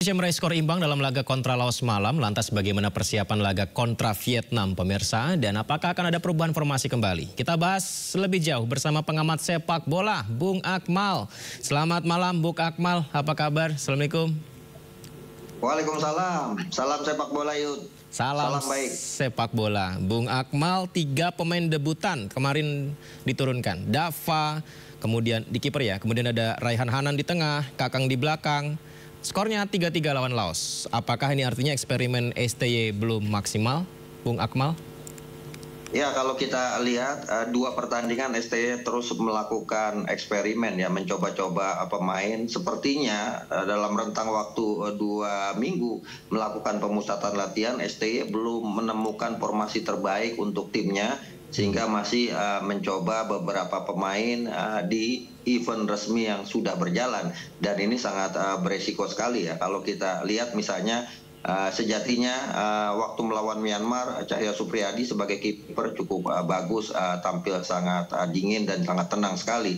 Indonesia meraih skor imbang dalam laga kontra Laos malam. Lantas bagaimana persiapan laga kontra Vietnam pemirsa? Dan apakah akan ada perubahan formasi kembali? Kita bahas lebih jauh bersama pengamat sepak bola, Bung Akmal. Selamat malam Bung Akmal, apa kabar? Assalamualaikum. Waalaikumsalam, salam sepak bola Yud. Salam baik. Sepak bola. Bung Akmal, 3 pemain debutan kemarin diturunkan. Dava, kemudian di kiper ya, kemudian ada Raihan Hanan di tengah, Kakang di belakang. Skornya 3-3 lawan Laos. Apakah ini artinya eksperimen STY belum maksimal, Bung Akmal? Ya, kalau kita lihat 2 pertandingan STY terus melakukan eksperimen ya, mencoba-coba pemain. Sepertinya dalam rentang waktu 2 minggu melakukan pemusatan latihan, STY belum menemukan formasi terbaik untuk timnya, sehingga masih mencoba beberapa pemain di event resmi yang sudah berjalan, dan ini sangat beresiko sekali ya. Kalau kita lihat misalnya sejatinya waktu melawan Myanmar, Cahya Supriyadi sebagai kiper cukup bagus, tampil sangat dingin dan sangat tenang sekali.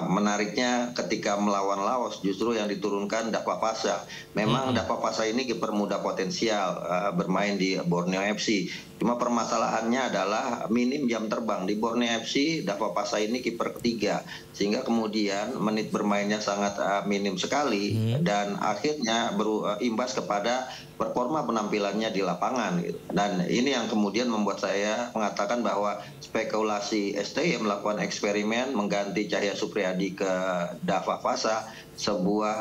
Menariknya ketika melawan Laos justru yang diturunkan Dava Pasa. Memang Dava Pasa ini kiper muda potensial, bermain di Borneo FC. Cuma permasalahannya adalah minim jam terbang. Di Borneo FC, Dava Pasa ini kiper ketiga, sehingga kemudian menit bermainnya sangat minim sekali, dan akhirnya berimbas kepada performa penampilannya di lapangan gitu. Dan ini yang kemudian membuat saya mengatakan bahwa spekulasi STY melakukan eksperimen mengganti Cahya Supriyadi ke Dava Pasa sebuah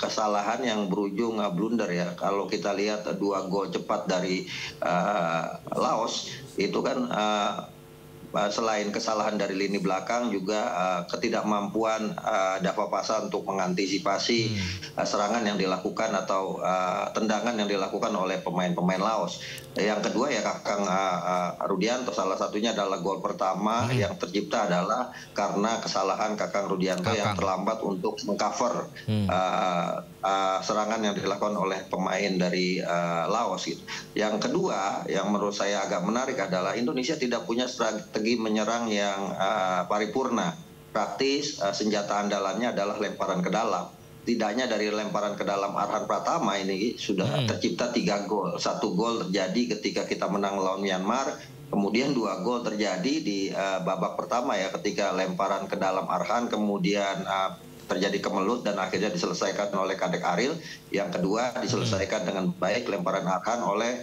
kesalahan yang berujung blunder ya. Kalau kita lihat 2 gol cepat dari Laos itu kan selain kesalahan dari lini belakang juga ketidakmampuan Dava Pasa untuk mengantisipasi serangan yang dilakukan atau tendangan yang dilakukan oleh pemain-pemain Laos. Yang kedua ya Kakang Rudianto, salah satunya adalah gol pertama yang tercipta adalah karena kesalahan Kakang Rudianto yang terlambat untuk mengcover serangan yang dilakukan oleh pemain dari Laos gitu. Yang kedua yang menurut saya agak menarik adalah Indonesia tidak punya strategi menyerang yang paripurna. Praktis senjata andalannya adalah lemparan ke dalam. Tidaknya dari lemparan ke dalam Arhan Pratama ini sudah tercipta 3 gol. 1 gol terjadi ketika kita menang melawan Myanmar. Kemudian 2 gol terjadi di babak pertama ya, ketika lemparan ke dalam Arhan kemudian terjadi kemelut dan akhirnya diselesaikan oleh Kadek Aril. Yang kedua diselesaikan dengan baik lemparan Arhan oleh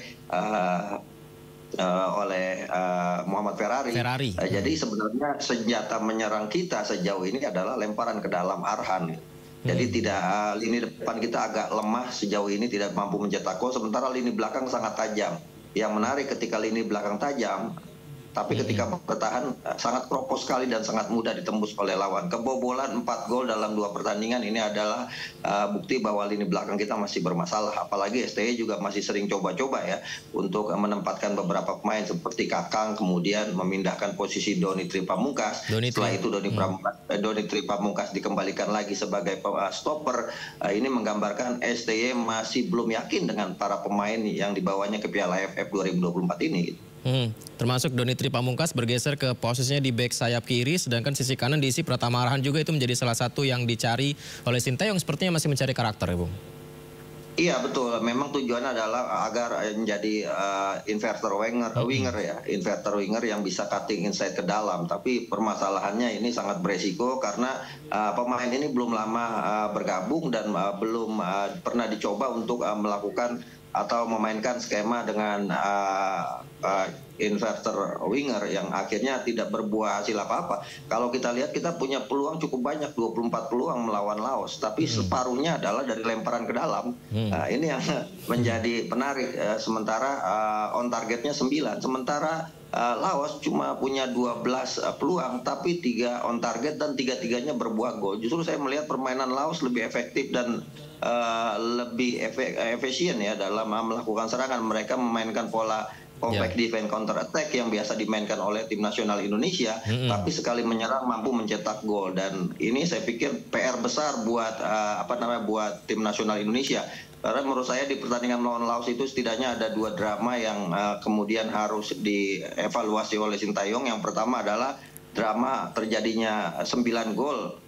Muhammad Ferrari. Jadi sebenarnya senjata menyerang kita sejauh ini adalah lemparan ke dalam Arhan. Jadi tidak, lini depan kita agak lemah sejauh ini, tidak mampu mencetak gol, sementara lini belakang sangat tajam. Yang menarik ketika lini belakang tajam, tapi ketika bertahan sangat kropos sekali dan sangat mudah ditembus oleh lawan. Kebobolan 4 gol dalam 2 pertandingan ini adalah bukti bahwa lini belakang kita masih bermasalah. Apalagi STY juga masih sering coba-coba ya untuk menempatkan beberapa pemain seperti Kakang, kemudian memindahkan posisi Doni Tri Pamungkas. Setelah itu Doni Tri Pamungkas dikembalikan lagi sebagai stopper. Ini menggambarkan STY masih belum yakin dengan para pemain yang dibawanya ke Piala AFF 2024 ini. Termasuk Doni Tri Pamungkas bergeser ke posisinya di bek sayap kiri, sedangkan sisi kanan diisi Pratama Arhan juga. Itu menjadi salah satu yang dicari oleh Sinteyong, sepertinya masih mencari karakter ya Bung. Iya betul, memang tujuannya adalah agar menjadi inverter winger ya, inverter winger yang bisa cutting inside ke dalam. Tapi permasalahannya ini sangat beresiko karena pemain ini belum lama bergabung dan belum pernah dicoba untuk melakukan atau memainkan skema dengan inverter winger yang akhirnya tidak berbuah hasil apa-apa. Kalau kita lihat kita punya peluang cukup banyak, 24 peluang melawan Laos, tapi separuhnya adalah dari lemparan ke dalam. Ini yang menjadi menarik, sementara on targetnya 9, sementara Laos cuma punya 12 peluang, tapi 3 on target dan 3-3-nya berbuah gol. Justru saya melihat permainan Laos lebih efektif dan lebih efisien ya dalam melakukan serangan. Mereka memainkan pola compact defense counter attack yang biasa dimainkan oleh tim nasional Indonesia, tapi sekali menyerang mampu mencetak gol, dan ini saya pikir PR besar buat buat tim nasional Indonesia. Karena menurut saya di pertandingan melawan Laos itu setidaknya ada 2 drama yang kemudian harus dievaluasi oleh Sinteyong. Yang pertama adalah drama terjadinya 9 gol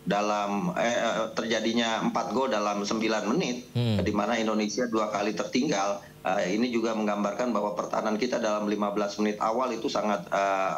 terjadinya 4 gol dalam 9 menit, di mana Indonesia 2 kali tertinggal. Ini juga menggambarkan bahwa pertahanan kita dalam 15 menit awal itu sangat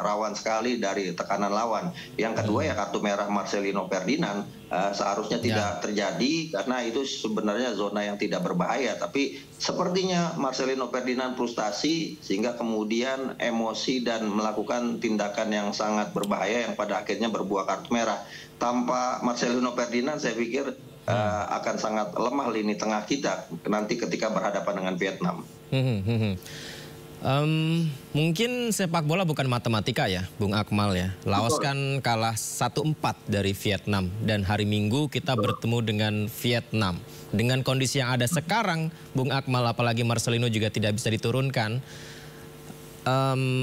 rawan sekali dari tekanan lawan. Yang kedua ya kartu merah Marcelino Ferdinand seharusnya tidak terjadi karena itu sebenarnya zona yang tidak berbahaya. Tapi sepertinya Marcelino Ferdinand frustasi sehingga kemudian emosi dan melakukan tindakan yang sangat berbahaya yang pada akhirnya berbuah kartu merah. Tanpa Marcelino Ferdinand saya pikir akan sangat lemah lini tengah kita nanti ketika berhadapan dengan Vietnam. Mungkin sepak bola bukan matematika ya, Bung Akmal ya. Laos kan kalah 1-4 dari Vietnam dan hari Minggu kita bertemu dengan Vietnam. Dengan kondisi yang ada sekarang, Bung Akmal apalagi Marcelino juga tidak bisa diturunkan.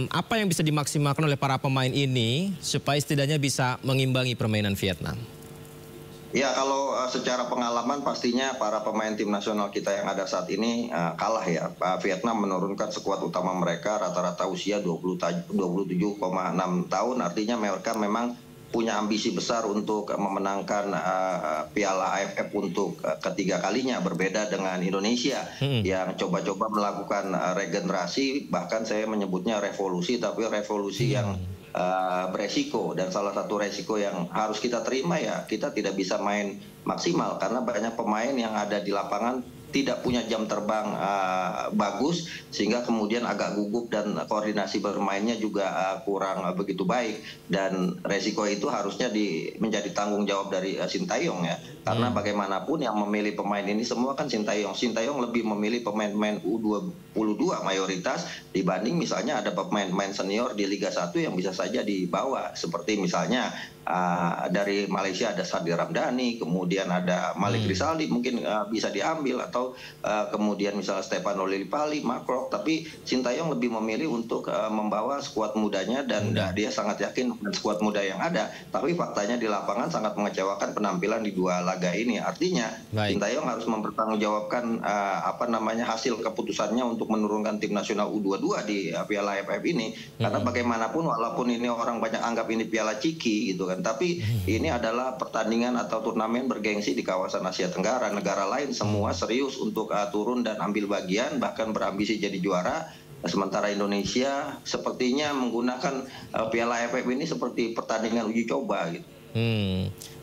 Apa yang bisa dimaksimalkan oleh para pemain ini supaya setidaknya bisa mengimbangi permainan Vietnam? Ya kalau secara pengalaman pastinya para pemain tim nasional kita yang ada saat ini kalah ya. Vietnam menurunkan skuad utama mereka rata-rata usia 27,6 tahun. Artinya mereka memang punya ambisi besar untuk memenangkan Piala AFF untuk ketiga kalinya, berbeda dengan Indonesia yang coba-coba melakukan regenerasi, bahkan saya menyebutnya revolusi, tapi revolusi yang beresiko. Dan salah satu resiko yang harus kita terima ya kita tidak bisa main maksimal karena banyak pemain yang ada di lapangan tidak punya jam terbang bagus sehingga kemudian agak gugup dan koordinasi bermainnya juga kurang begitu baik, dan resiko itu harusnya menjadi tanggung jawab dari Sintayong ya, karena bagaimanapun yang memilih pemain ini semua kan Sintayong. Sintayong lebih memilih pemain-pemain U22 mayoritas dibanding misalnya ada pemain-pemain senior di Liga 1 yang bisa saja dibawa, seperti misalnya dari Malaysia ada Sadir Ramdhani, kemudian ada Malik Rizaldi mungkin bisa diambil, atau kemudian misalnya Stefano Lillipali, Makrok. Tapi Sintayong lebih memilih untuk membawa skuad mudanya dan dia sangat yakin dengan skuad muda yang ada. Tapi faktanya di lapangan sangat mengecewakan penampilan di dua laga ini. Artinya Sintayong harus mempertanggungjawabkan hasil keputusannya untuk menurunkan tim nasional U22 di Piala AFF ini. Karena bagaimanapun walaupun ini orang banyak anggap ini Piala Ciki gitu kan, tapi ini adalah pertandingan atau turnamen bergengsi di kawasan Asia Tenggara. Negara lain semua serius untuk turun dan ambil bagian, bahkan berambisi jadi juara. Sementara Indonesia sepertinya menggunakan Piala AFF ini seperti pertandingan uji coba gitu.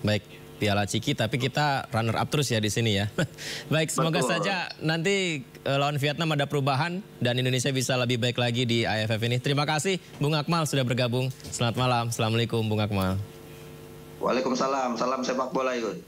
Baik, Piala Ciki tapi kita runner up terus ya di sini ya. Baik, semoga saja nanti lawan Vietnam ada perubahan dan Indonesia bisa lebih baik lagi di AFF ini. Terima kasih Bung Akmal sudah bergabung. Selamat malam. Assalamualaikum Bung Akmal. Waalaikumsalam, salam sepak bola yuk.